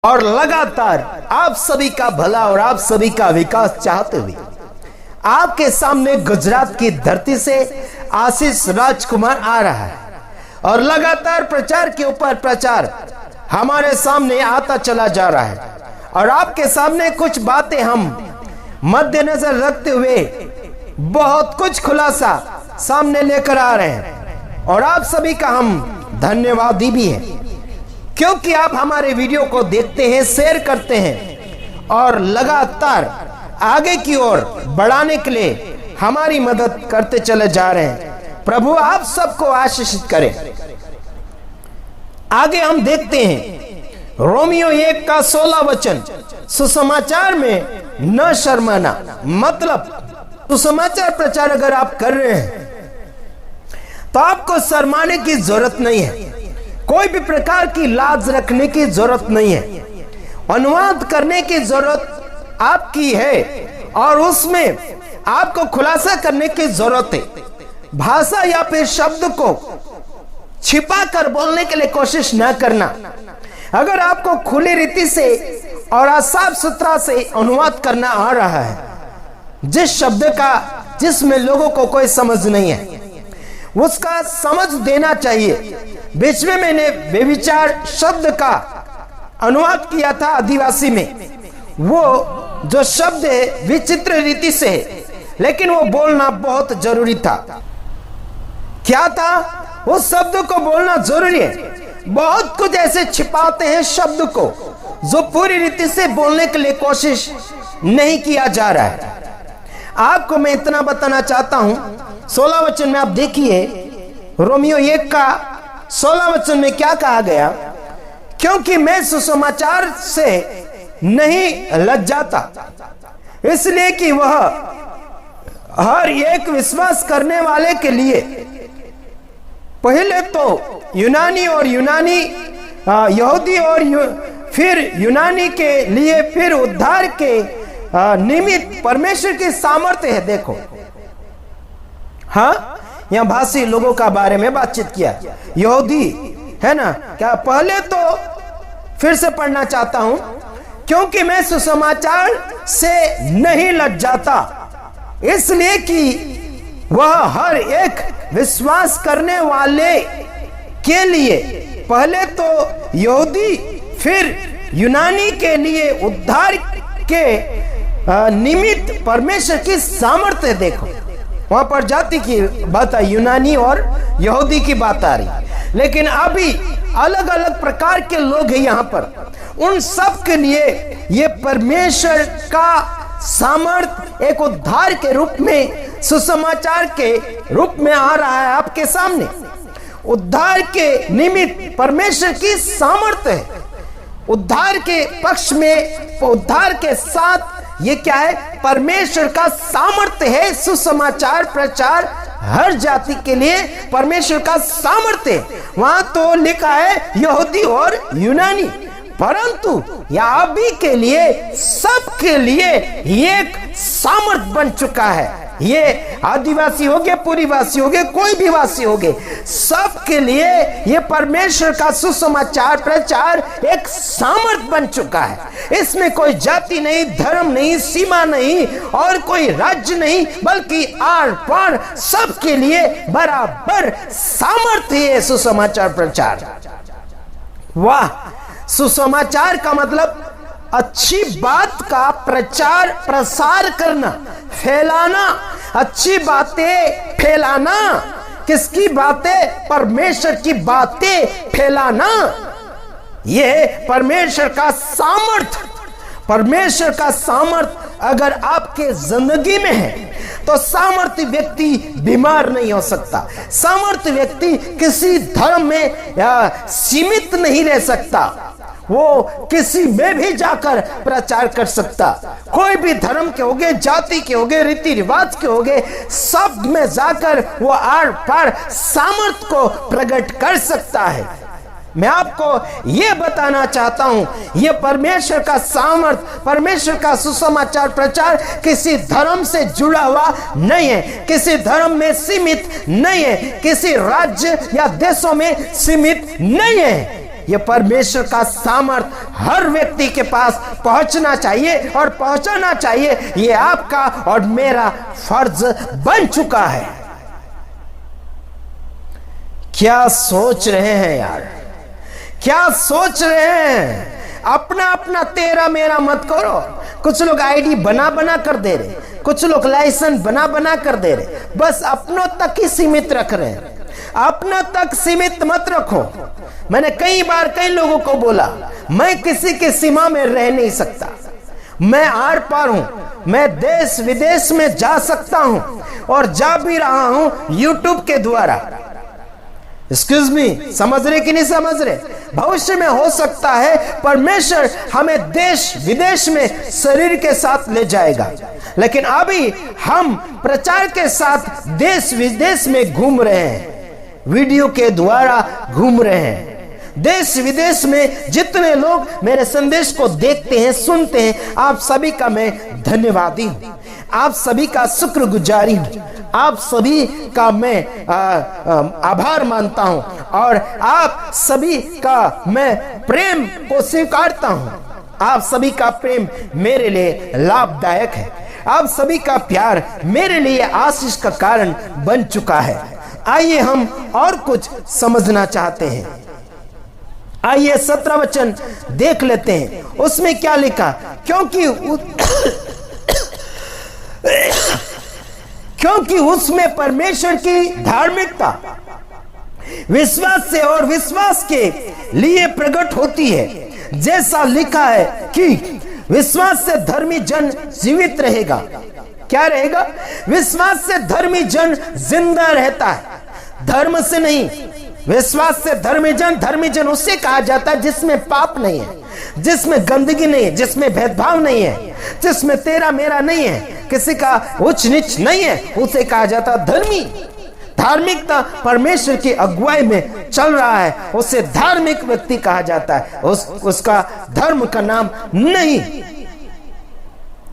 और लगातार आप सभी का भला और आप सभी का विकास चाहते हुए आपके सामने गुजरात की धरती से आशीष राजकुमार आ रहा है और लगातार प्रचार के ऊपर प्रचार हमारे सामने आता चला जा रहा है और आपके सामने कुछ बातें हम मद्देनजर रखते हुए बहुत कुछ खुलासा सामने लेकर आ रहे हैं और आप सभी का हम धन्यवादी भी हैं क्योंकि आप हमारे वीडियो को देखते हैं, शेयर करते हैं और लगातार आगे की ओर बढ़ाने के लिए हमारी मदद करते चले जा रहे हैं। प्रभु आप सबको आशीषित करें। आगे हम देखते हैं रोमियो 1 का 16 वचन, सुसमाचार में न शर्माना। मतलब सुसमाचार प्रचार अगर आप कर रहे हैं तो आपको शर्माने की जरूरत नहीं है, कोई भी प्रकार की लाज रखने की जरूरत नहीं है। अनुवाद करने की जरूरत आपकी है और उसमें आपको खुलासा करने की जरूरत है। भाषा या फिर शब्द को छिपा कर बोलने के लिए कोशिश न करना। अगर आपको खुली रीति से और साफ सुथरा से अनुवाद करना आ रहा है, जिस शब्द का जिसमें लोगों को कोई समझ नहीं है उसका समझ देना चाहिए। बीच में मैंने बेविचार शब्द का अनुवाद किया था आदिवासी में, वो जो शब्द है विचित्र रीति से है, लेकिन वो बोलना बहुत जरूरी था। क्या था? उस शब्द को बोलना जरूरी है। बहुत कुछ ऐसे छिपाते हैं शब्द को जो पूरी रीति से बोलने के लिए कोशिश नहीं किया जा रहा है। आपको मैं इतना बताना चाहता हूं, 16 वचन में आप देखिए, रोमियो 1 का 16 वचन में क्या कहा गया? क्योंकि मैं सुसमाचार से नहीं लज्जाता, इसलिए कि वह हर एक विश्वास करने वाले के लिए, पहले तो यूनानी और यहूदी और फिर यूनानी के लिए, फिर उद्धार के निमित्त परमेश्वर की सामर्थ्य है। देखो, हाँ, यहां भाषी लोगों का बारे में बातचीत किया, यहूदी है ना। क्या पहले तो फिर से पढ़ना चाहता हूं, क्योंकि मैं सुसमाचार से नहीं लज्जाता, इसलिए कि वह हर एक विश्वास करने वाले के लिए, पहले तो यहूदी फिर यूनानी के लिए उद्धार के निमित्त परमेश्वर की सामर्थ्य। देखो, वहां पर जाति की बात आई, यूनानी और यहूदी की बात आ रही, लेकिन अभी अलग अलग प्रकार के लोग हैं यहाँ पर। उन सब के लिए ये परमेश्वर का सामर्थ एक उद्धार के रूप में, सुसमाचार के रूप में आ रहा है आपके सामने। उद्धार के निमित्त परमेश्वर की सामर्थ्य है। उद्धार के पक्ष में, उद्धार के साथ ये क्या है? परमेश्वर का सामर्थ्य है। सुसमाचार प्रचार हर जाति के लिए परमेश्वर का सामर्थ्य है। वहां तो लिखा है यहूदी और यूनानी, परंतु यहाँ अभी के लिए, सबके लिए एक सामर्थ बन चुका है। ये आदिवासी हो गए, पूरीवासी हो गए, कोई भी वासी हो गए, सबके लिए ये परमेश्वर का सुसमाचार प्रचार एक सामर्थ बन चुका है। इसमें कोई जाति नहीं, धर्म नहीं, सीमा नहीं और कोई राज्य नहीं, बल्कि आर पार सबके लिए बराबर सामर्थ्य है सुसमाचार प्रचार। वाह! सुसमाचार का मतलब अच्छी बात का प्रचार प्रसार करना, फैलाना, अच्छी बातें फैलाना। किसकी बातें? परमेश्वर की बातें फैलाना। यह परमेश्वर का सामर्थ। परमेश्वर का सामर्थ अगर आपके जिंदगी में है तो सामर्थ्य व्यक्ति बीमार नहीं हो सकता। सामर्थ्य व्यक्ति किसी धर्म में सीमित नहीं रह सकता, वो किसी में भी जाकर प्रचार कर सकता। कोई भी धर्म के होगे, जाति के होगे, रीति रिवाज के होगे, सब में जाकर वो आर पार सामर्थ को प्रकट कर सकता है। मैं आपको ये बताना चाहता हूं, ये परमेश्वर का सामर्थ, परमेश्वर का सुसमाचार प्रचार किसी धर्म से जुड़ा हुआ नहीं है, किसी धर्म में सीमित नहीं है, किसी राज्य या देशों में सीमित नहीं है। ये परमेश्वर का सामर्थ हर व्यक्ति के पास पहुंचना चाहिए और पहुंचाना चाहिए। ये आपका और मेरा फर्ज बन चुका है। क्या सोच रहे हैं यार, क्या सोच रहे हैं? अपना अपना तेरा मेरा मत करो। कुछ लोग आईडी बना बना कर दे रहे, कुछ लोग लाइसेंस बना बना कर दे रहे, बस अपनों तक ही सीमित रख रहे हैं। अपनों तक सीमित मत रखो। मैंने कई बार कई लोगों को बोला, मैं किसी के सीमा में रह नहीं सकता, मैं आर पार हूं, मैं देश विदेश में जा सकता हूं और जा भी रहा हूं यूट्यूब के द्वारा। एक्सक्यूज मी, समझ रहे कि नहीं समझ रहे? भविष्य में हो सकता है परमेश्वर हमें देश विदेश में शरीर के साथ ले जाएगा, लेकिन अभी हम प्रचार के साथ देश विदेश में घूम रहे हैं, वीडियो के द्वारा घूम रहे हैं। देश विदेश में जितने लोग मेरे संदेश को देखते हैं, सुनते हैं, आप सभी का मैं धन्यवादी हूं, आप सभी का शुक्रगुजारी हूं, आप सभी का मैं आभार मानता हूं और आप सभी का मैं प्रेम को स्वीकारता हूं। आप सभी का प्रेम मेरे लिए लाभदायक है, आप सभी का प्यार मेरे लिए आशीष का कारण बन चुका है। आइए हम और कुछ समझना चाहते हैं। आइए 17 वचन देख लेते हैं, उसमें क्या लिखा? क्योंकि उसमें परमेश्वर की धार्मिकता विश्वास से और विश्वास के लिए प्रकट होती है, जैसा लिखा है कि विश्वास से धर्मी जन जीवित रहेगा। क्या रहेगा? विश्वास से धर्मी जन जिंदा रहता है, धर्म से नहीं। विश्वास से धर्मी जन उससे कहा जाता है जिसमें पाप नहीं है, जिसमें गंदगी नहीं है, जिसमें भेदभाव नहीं है, जिसमें तेरा मेरा नहीं है, किसी का उच्च नीच नहीं है, उसे कहा जाता है धर्मी। धार्मिकता परमेश्वर की अगुवाई में चल रहा है, उसे धार्मिक व्यक्ति कहा जाता है, उसका धर्म का नाम नहीं।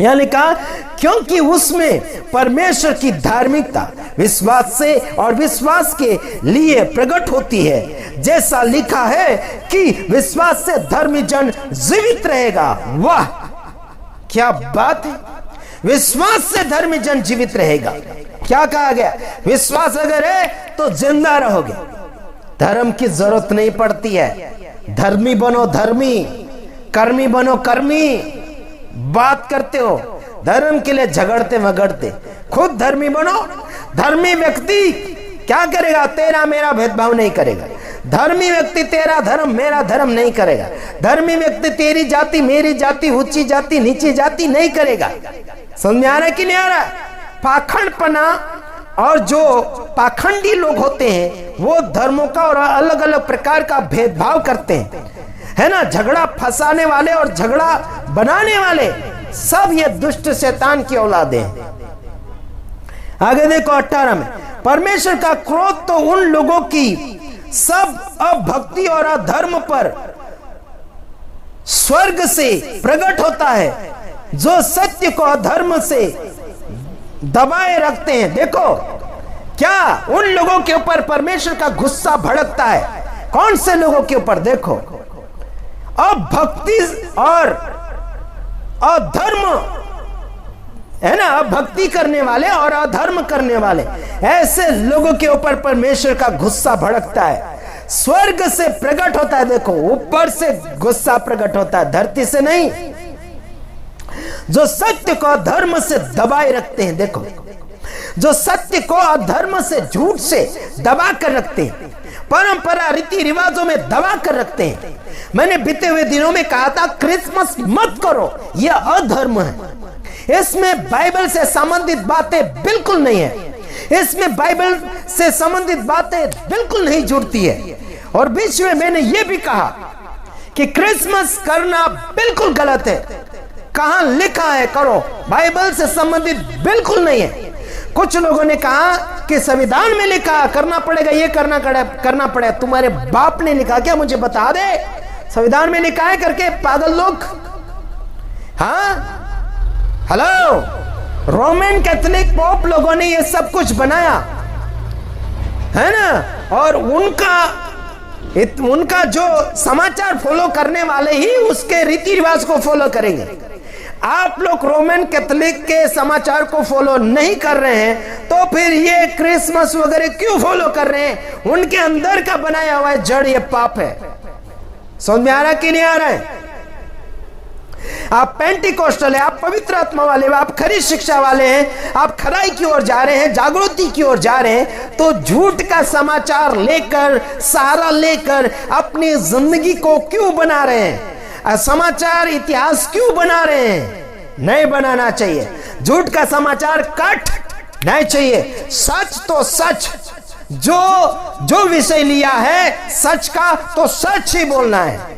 यानी कहा क्योंकि उसमें परमेश्वर की धार्मिकता विश्वास से और विश्वास के लिए प्रकट होती है, जैसा लिखा है कि विश्वास से धर्मी जन जीवित रहेगा। वाह क्या बात है! विश्वास से धर्मी जन जीवित रहेगा। क्या कहा गया? विश्वास अगर है तो जिंदा रहोगे, धर्म की जरूरत नहीं पड़ती है। धर्मी बनो धर्मी, कर्मी बनो कर्मी। बात करते हो धर्म के लिए झगड़ते मगड़ते, खुद धर्मी बनो। धर्मी व्यक्ति क्या करेगा? तेरा मेरा भेदभाव नहीं करेगा। धर्मी व्यक्ति तेरा धर्म मेरा धर्म नहीं करेगा। धर्मी व्यक्ति तेरी जाति मेरी जाति, ऊंची जाति नीची जाति नहीं करेगा। समझ आ रहा है कि नहीं आ रहा? पाखंडपना और जो पाखंडी लोग होते हैं वो धर्मों का और अलग अलग प्रकार का भेदभाव करते हैं, है ना। झगड़ा फंसाने वाले और झगड़ा बनाने वाले सब ये दुष्ट शैतान की औलादे हैं। आगे देखो 18 में, परमेश्वर का क्रोध तो उन लोगों की सब अभक्ति और अधर्म पर स्वर्ग से प्रकट होता है, जो सत्य को अधर्म से दबाए रखते हैं। देखो क्या उन लोगों के ऊपर परमेश्वर का गुस्सा भड़कता है। कौन से लोगों के ऊपर? देखो अभक्ति और अधर्म, है ना, भक्ति करने वाले और अधर्म करने वाले, ऐसे लोगों के ऊपर परमेश्वर का गुस्सा भड़कता है। स्वर्ग से प्रकट होता है। देखो ऊपर से गुस्सा प्रकट होता है, धरती से नहीं। जो सत्य को अधर्म से दबाए रखते हैं, देखो जो सत्य को अधर्म से झूठ से दबा कर रखते हैं, परंपरा रीति रिवाजों में दबा कर रखते हैं। मैंने बीते हुए दिनों में कहा था क्रिसमस मत करो, यह अधर्म है। इसमें बाइबल से संबंधित बातें बिल्कुल नहीं है, इसमें बाइबल से संबंधित बातें बिल्कुल नहीं जुड़ती है। और बीच में मैंने यह भी कहा कि क्रिसमस करना बिल्कुल गलत है। कहां लिखा है करो? बाइबल से संबंधित बिल्कुल नहीं है। कुछ लोगों ने कहा कि संविधान में लिखा करना पड़ेगा, ये करना पड़ेगा। तुम्हारे बाप ने लिखा क्या? मुझे बता दे, संविधान में लिखा है करके पागल लोग। हाँ हेलो, रोमन कैथोलिक पोप लोगों ने ये सब कुछ बनाया है ना, और उनका उनका जो समाचार फॉलो करने वाले ही उसके रीति रिवाज को फॉलो करेंगे। आप लोग रोमन कैथोलिक के समाचार को फॉलो नहीं कर रहे हैं तो फिर ये क्रिसमस वगैरह क्यों फॉलो कर रहे हैं? उनके अंदर का बनाया हुआ है जड़, ये पाप है। समझ में आ रहा कि नहीं आ रहा है? आप पेंटिकोस्टल है, आप पवित्र आत्मा वाले, आप खरी शिक्षा वाले हैं, आप खराई की ओर जा रहे हैं, जागृति की ओर जा रहे हैं, तो झूठ का समाचार लेकर, सहारा लेकर अपनी जिंदगी को क्यों बना रहे हैं? समाचार इतिहास क्यों बना रहे हैं? नहीं बनाना चाहिए। झूठ का समाचार कट नहीं चाहिए। सच तो सच, जो विषय लिया है सच का तो सच ही बोलना है।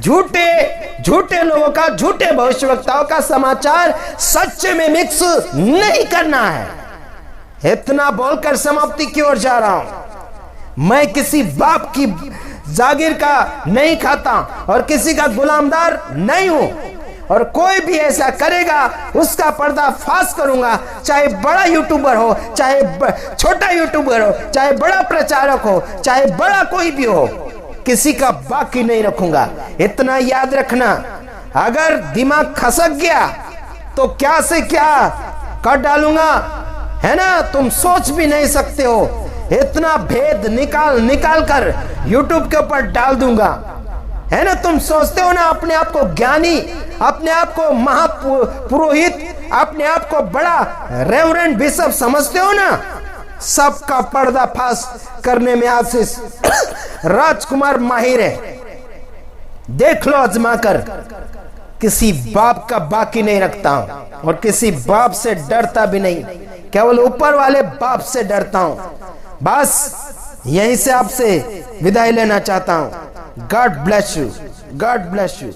झूठे लोगों का, झूठे भविष्यवक्ताओं का समाचार सच में मिक्स नहीं करना है। इतना बोलकर समाप्ति की ओर जा रहा हूं। मैं किसी बाप की जागीर का नहीं खाता और किसी का गुलामदार नहीं हूं, और कोई भी ऐसा करेगा उसका पर्दाफाश करूंगा, चाहे बड़ा यूट्यूबर हो, चाहे छोटा यूट्यूबर हो, चाहे बड़ा प्रचारक हो, चाहे बड़ा कोई भी हो, किसी का बाकी नहीं रखूंगा। इतना याद रखना। अगर दिमाग खसक गया तो क्या से क्या कर डालूंगा, है ना? तुम सोच भी नहीं सकते हो। इतना भेद निकाल कर YouTube के ऊपर डाल दूंगा, है ना? तुम सोचते हो ना अपने आप को ज्ञानी, अपने आप को महापुरोहित, अपने आप को बड़ा रेवरेंड बिशप समझते हो ना? सबका पर्दाफाश करने में आशीष राजकुमार माहिर है। देख लो आजमा कर। किसी बाप का बाकी नहीं रखता हूं और किसी बाप से डरता भी नहीं, केवल ऊपर वाले बाप से डरता हूं। बस यहीं से आपसे विदाई लेना चाहता हूं। God bless you, God bless you.